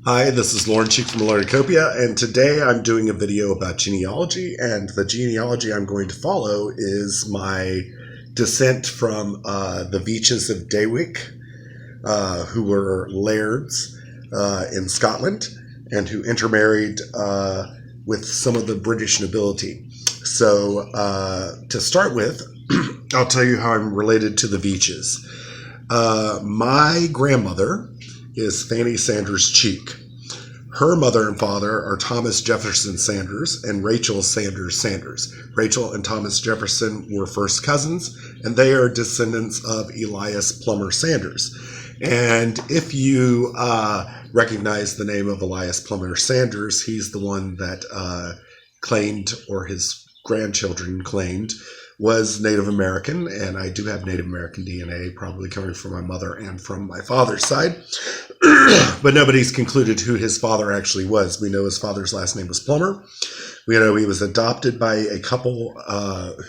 Hi, this is Lauren Cheek from Laricopia, and today I'm doing a video about genealogy, and the genealogy I'm going to follow is my descent from the Veitches of Dewick, who were lairds in Scotland, and who intermarried with some of the British nobility. So to start with, I'll tell you how I'm related to the Veitches. My grandmother is Fanny Sanders Cheek. Her mother and father are Thomas Jefferson Sanders and Rachel Sanders Sanders. Rachel and Thomas Jefferson were first cousins, and they are descendants of Elias Plummer Sanders. And if you recognize the name of Elias Plummer Sanders, he's the one that claimed, or his grandchildren claimed, was Native American, and I do have Native American DNA, probably coming from my mother and from my father's side. But nobody's concluded who his father actually was. We know his father's last name was Plummer. We know he was adopted by a couple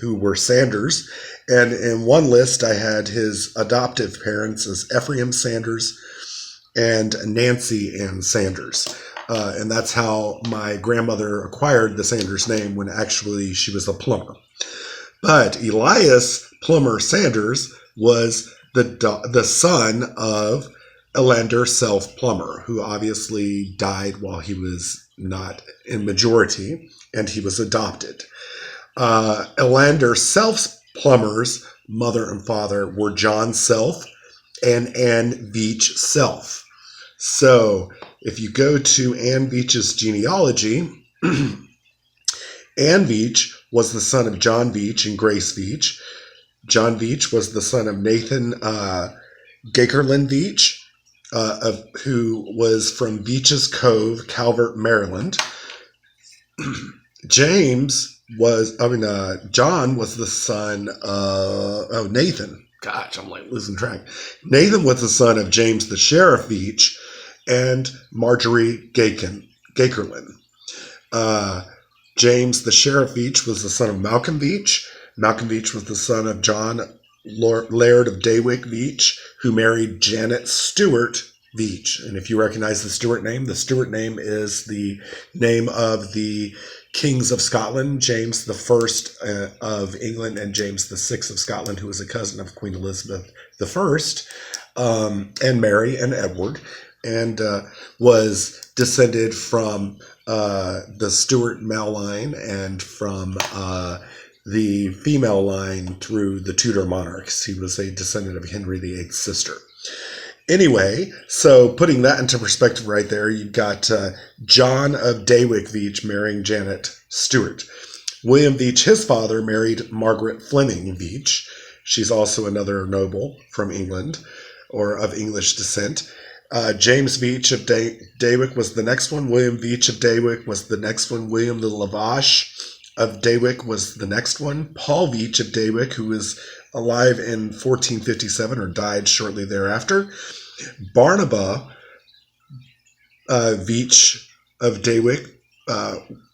who were Sanders, and in one list I had his adoptive parents as Ephraim Sanders and Nancy Ann Sanders. And that's how my grandmother acquired the Sanders name, when actually she was a Plummer. But Elias Plummer Sanders was the son of Elander Self Plummer, who obviously died while he was not in majority, and he was adopted. Elander Self Plummer's mother and father were John Self and Anne Veitch Self. So if you go to Anne Veitch's genealogy, Anne Veitch was the son of John Veitch and Grace Veitch. John Veitch was the son of Nathan Gakerlin Veitch, who was from Veitch's Cove, Calvert, Maryland. John was the son of, Nathan. Gosh, I'm like losing track. Nathan was the son of James the Sheriff Veitch and Marjorie Gakerlin. James the Sheriff Veitch was the son of Malcolm Veitch. Malcolm Veitch was the son of John Laird of Dewick Veitch, who married Janet Stewart Veitch. And if you recognize the Stewart name is the name of the kings of Scotland, James I of England and James VI of Scotland, who was a cousin of Queen Elizabeth I, and Mary and Edward, and was descended from the Stuart male line and from the female line through the Tudor monarchs. He was a descendant of Henry VIII's sister. Anyway, so putting that into perspective right there, you've got John of Dewick Veitch marrying Janet Stewart. William Veitch, his father, married Margaret Fleming Veitch. She's also another noble from England, or of English descent. James Veitch of Dewick was the next one. William Veitch of Dewick was the next one. William the Lavache of Dewick was the next one. Paul Veitch of Dewick, who was alive in 1457 or died shortly thereafter. Barnaba Veitch of Dewick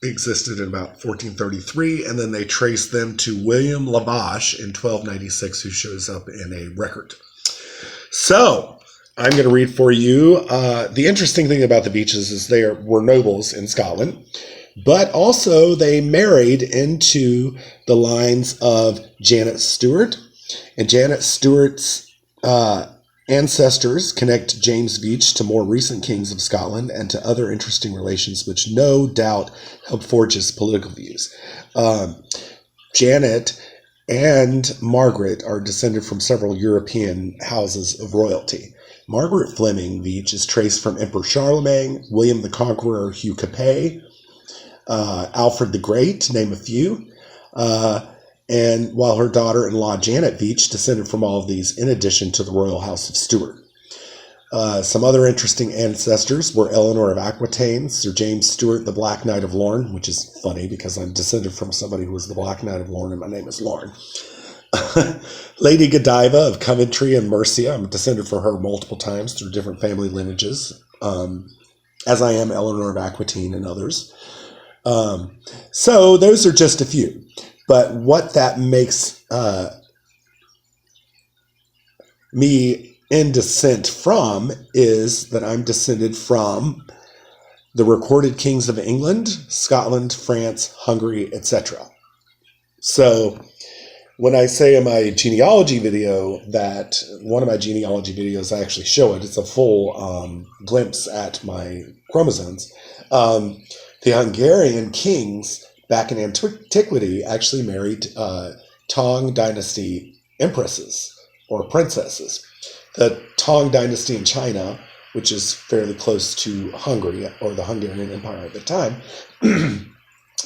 existed in about 1433, and then they traced them to William Lavache in 1296, who shows up in a record. So I'm going to read for you. The interesting thing about the Veitches is they were nobles in Scotland, but also they married into the lines of Janet Stewart, and Janet Stewart's ancestors connect James Veitch to more recent kings of Scotland and to other interesting relations, which no doubt helped forge his political views. Janet and Margaret are descended from several European houses of royalty. Margaret Fleming Veitch is traced from Emperor Charlemagne, William the Conqueror, Hugh Capet, Alfred the Great, to name a few. And while her daughter-in-law Janet Veitch descended from all of these, in addition to the royal house of Stuart. Some other interesting ancestors were Eleanor of Aquitaine, Sir James Stuart, the Black Knight of Lorne, which is funny because I'm descended from somebody who was the Black Knight of Lorne, and my name is Lorne. Lady Godiva of Coventry and Mercia. I'm descended from her multiple times through different family lineages, as I am Eleanor of Aquitaine and others. So those are just a few. But what that makes me in descent from is that I'm descended from the recorded kings of England, Scotland, France, Hungary, etc. So when I say in my genealogy video that one of my genealogy videos, I actually show it. It's a full glimpse at my chromosomes. The Hungarian kings back in antiquity actually married Tang dynasty empresses or princesses. The Tang dynasty in China, which is fairly close to Hungary or the Hungarian Empire at the time,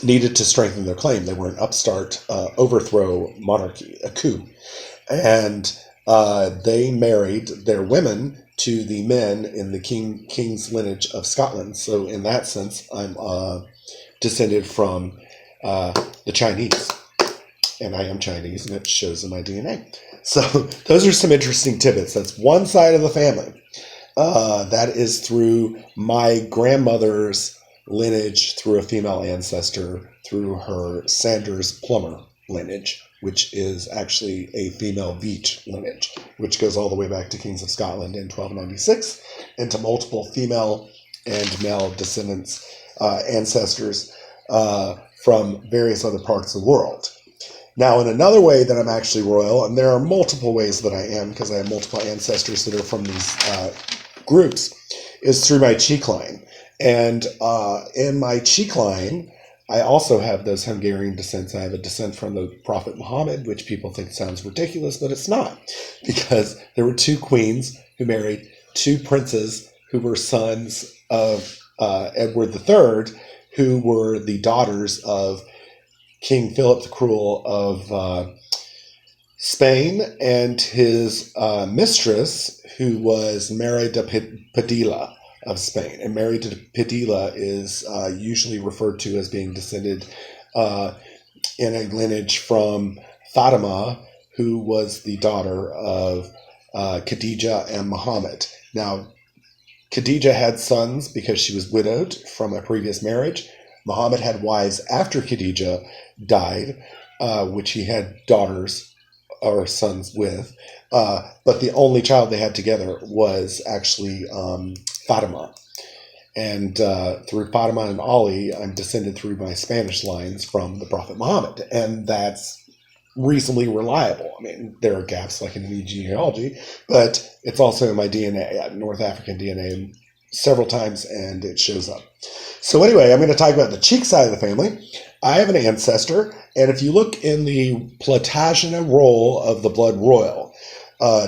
needed to strengthen their claim. They were an upstart overthrow monarchy, a coup. And they married their women to the men in the king's lineage of Scotland. So in that sense, I'm descended from the Chinese. And I am Chinese, and it shows in my DNA. So those are some interesting tidbits. That's one side of the family. That is through my grandmother's lineage, through a female ancestor, through her Sanders Plummer lineage, which is actually a female Veitch lineage, which goes all the way back to Kings of Scotland in 1296, and to multiple female and male descendants, ancestors from various other parts of the world. Now, in another way that I'm actually royal, and there are multiple ways that I am, because I have multiple ancestors that are from these groups, is through my cheek line. And in my cheek line, I also have those Hungarian descents. I have a descent from the Prophet Muhammad, which people think sounds ridiculous, but it's not, because there were two queens who married two princes who were sons of Edward III, who were the daughters of King Philip the Cruel of Spain and his mistress, who was Mary de Padilla of Spain. And Mary de Padilla is usually referred to as being descended in a lineage from Fatima, who was the daughter of Khadija and Muhammad. Now, Khadija had sons because she was widowed from a previous marriage. Muhammad had wives after Khadija died, which he had daughters or sons with. But the only child they had together was actually Fatima. And through Fatima and Ali, I'm descended through my Spanish lines from the Prophet Muhammad. And that's reasonably reliable. I mean, there are gaps like in any genealogy, but it's also in my DNA. I have North African DNA several times, and it shows up. So anyway, I'm going to talk about the cheek side of the family. I have an ancestor, and if you look in the Plantagenet roll of the blood royal,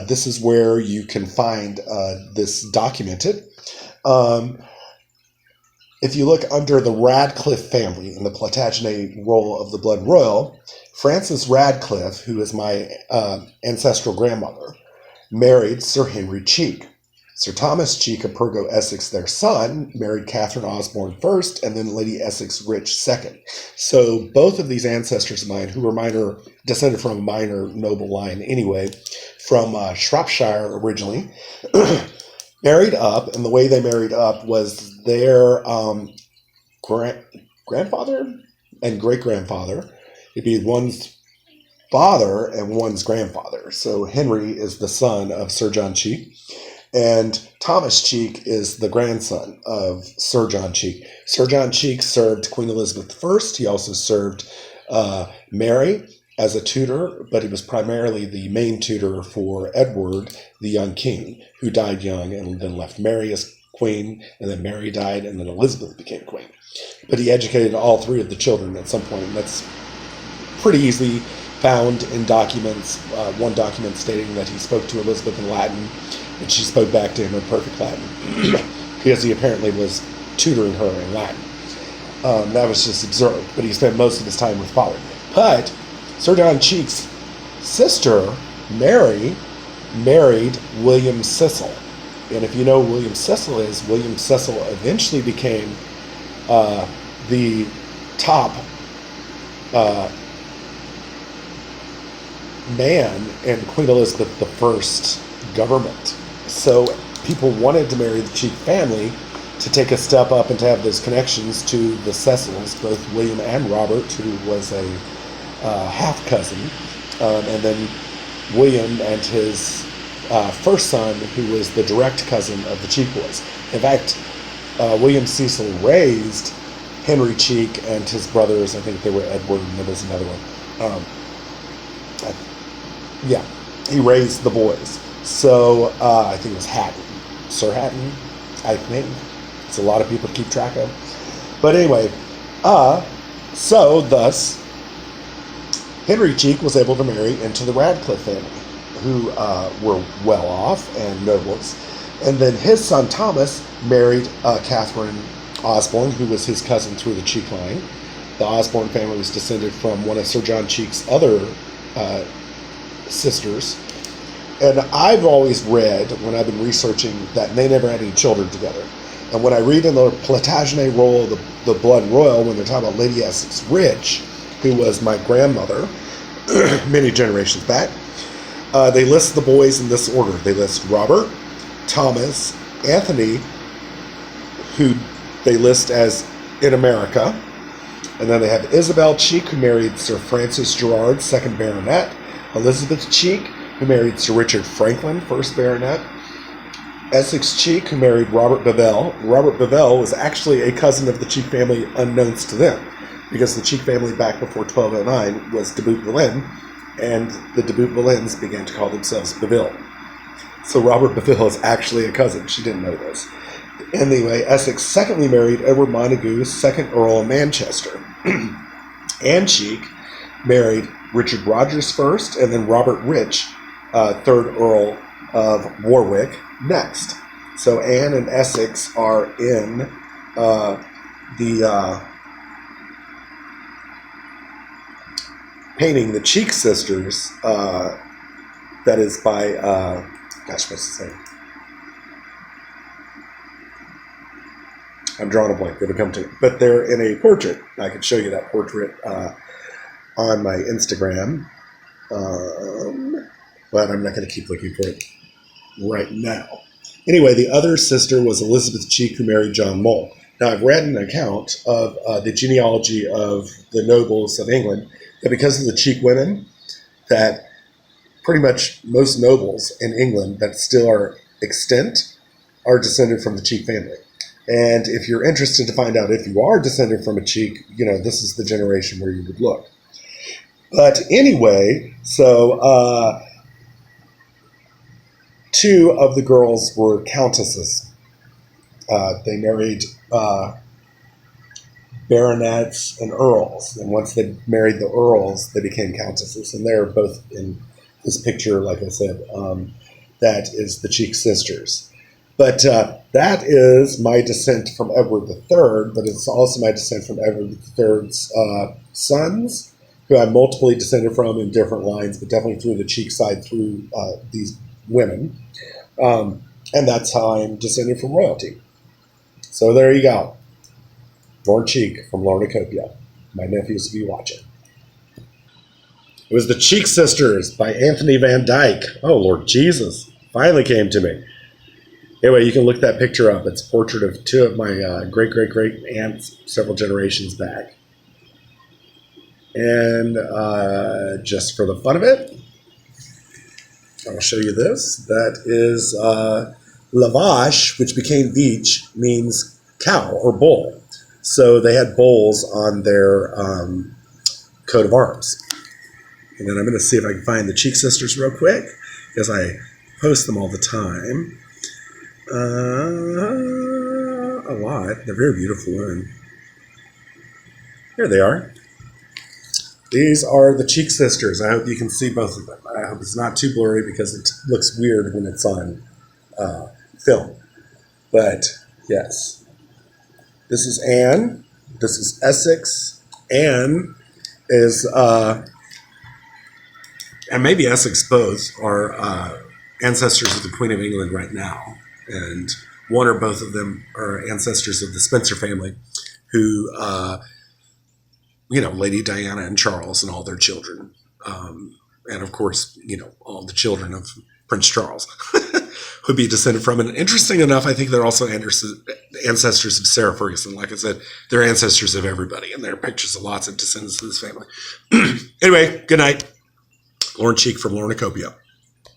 this is where you can find this documented. If you look under the Radcliffe family in the Plantagenet roll of the blood royal, Frances Radcliffe, who is my ancestral grandmother, married Sir Henry Cheek. Sir Thomas Cheek of Pergo, Essex, their son, married Catherine Osborne first, and then Lady Essex Rich second. So both of these ancestors of mine, who were descended from a minor noble line anyway, from Shropshire originally, married up, and the way they married up was their grandfather and great-grandfather. It'd be one's father and one's grandfather. So Henry is the son of Sir John Cheek, and Thomas Cheek is the grandson of Sir John Cheek. Sir John Cheek served Queen Elizabeth I. He also served Mary as a tutor, but he was primarily the main tutor for Edward, the young king, who died young and then left Mary as queen, and then Mary died, and then Elizabeth became queen. But he educated all three of the children at some point, and that's pretty easily found in documents. One document stating that he spoke to Elizabeth in Latin, and she spoke back to him in perfect Latin, because he apparently was tutoring her in Latin. That was just absurd, but he spent most of his time with father. But Sir John Cheek's sister, Mary, married William Cecil. And if you know who William Cecil is, William Cecil eventually became the top man in Queen Elizabeth I's government. So people wanted to marry the Cheek family to take a step up and to have those connections to the Cecils, both William and Robert, who was a half cousin, and then William and his first son, who was the direct cousin of the Cheek boys. In fact, William Cecil raised Henry Cheek and his brothers. I think they were Edward, and there was another one. Yeah, he raised the boys. So I think it was Hatton, Sir Hatton, I think. It's a lot of people to keep track of. But anyway, so thus, Henry Cheek was able to marry into the Radcliffe family, who were well off and nobles. And then his son Thomas married Catherine Osborne, who was his cousin through the Cheek line. The Osborne family was descended from one of Sir John Cheek's other sisters. And I've always read, when I've been researching, that they never had any children together. And when I read in the Plantagenet roll, the Blood Royal, when they're talking about Lady Essex Rich, who was my grandmother many generations back, they list the boys in this order. They list Robert, Thomas, Anthony, who they list as in America. And then they have Isabel Cheek, who married Sir Francis Gerard, 2nd Baronet. Elizabeth Cheek, who married Sir Richard Franklin, 1st Baronet. Essex Cheek, who married Robert Bevell. Robert Bevell was actually a cousin of the Cheek family unknowns to them, because the Cheek family back before 1209 was de Boot-Valin, and the de Boot-Valins began to call themselves Beville. So Robert Beville is actually a cousin. She didn't know this. Anyway, Essex secondly married Edward Montagu, 2nd Earl of Manchester. Anne Cheek married Richard Rogers first, and then Robert Rich, 3rd Earl of Warwick, next. So Anne and Essex are in the painting The Cheek Sisters, that is by, gosh, what's his name? I'm drawing a blank. It'll come to me. But they're in a portrait. I can show you that portrait on my Instagram. But I'm not going to keep looking for it right now. Anyway, the other sister was Elizabeth Cheek, who married John Mole. Now, I've read an account of the genealogy of the nobles of England, that because of the Cheek women, that pretty much most nobles in England that still are extant are descended from the Cheek family. And if you're interested to find out if you are descended from a Cheek, this is the generation where you would look. But anyway, so 2 of the girls were countesses. They married baronets and earls. And once they married the earls, they became countesses. And they're both in this picture, like I said. That is the Cheek sisters. But that is my descent from Edward III, but it's also my descent from Edward III's sons, who I'm multiply descended from in different lines, but definitely through the Cheek side, through these women. And that's how I'm descended from royalty. So there you go. Lord Cheek from Lornacopia. My nephews will be watching. It was The Cheek Sisters by Anthony Van Dyke. Oh, Lord Jesus. Finally came to me. Anyway, you can look that picture up. It's a portrait of 2 of my great-great-great aunts several generations back. And just for the fun of it, I'll show you this. That is Lavache, which became Veach, means cow or bull. So they had bulls on their coat of arms. And then I'm going to see if I can find the Cheek Sisters real quick, because I post them all the time. A lot. They're very beautiful women. Here they are. These are the Cheek Sisters. I hope you can see both of them. I hope it's not too blurry, because it looks weird when it's on film. But yes, this is Anne. This is Essex. Anne is, and maybe Essex both, are ancestors of the Queen of England right now. And one or both of them are ancestors of the Spencer family, who, Lady Diana and Charles and all their children. And of course, all the children of Prince Charles would be descended from. And interesting enough, I think they're also ancestors of Sarah Ferguson. Like I said, they're ancestors of everybody. And there are pictures of lots of descendants of this family. Anyway, good night. Lauren Cheek from Lornacopia.